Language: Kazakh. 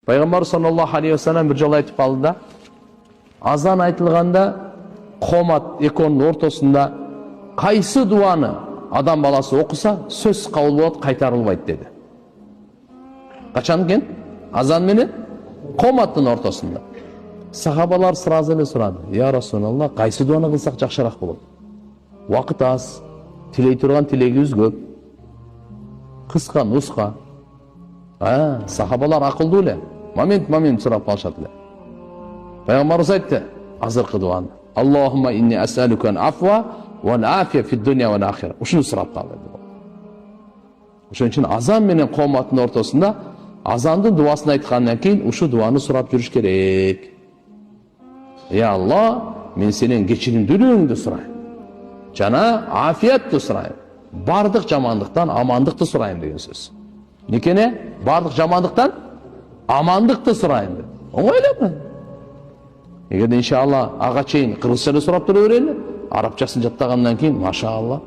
Пайгамбар саллаллаху алейхи ва саллям bir жолы айтып калды да, азан айтылганда комат эконун ортосунда кайсы дуаны адам баласы окуса сөз кабыл болот, кайтарылбайт деди. Качан экен? Азан менен коматтын ортосунда. Сахабалар сразу эле сурады: "Я Расулаллах, кайсы дуаны кылсак жакшыраак болот? Убакыт аз, тилей турган тилегибиз көп. Кыска, нуска." Сахабалар акылдуу эле. Момент сурап калышат эле. Пайгамбарыбыз айтты: азыркы дуаны: "Аллахумма инни ас'алука ал-афва вал афия фид дуnya вал ахира." Ушуну сурап кал деди. Ошон үчүн азан менен коматтын ортосунда азандын дуасын айткандан кийин ушу дуаны сурап жүрүш керек. Ya Allah, men senin geçirimdүүлүгүңдү сурайм. Жана афиятты сурайм. Бардык жамандыктан амандыкты сурайм деген сөз. Никене? Бардык жамандыктан амандыкты сурайм деп. Оңой эле. Эгерде иншалла ага чейин кыргызчаны сурап тура берели, арабчасын жаттагандан кийин машаалла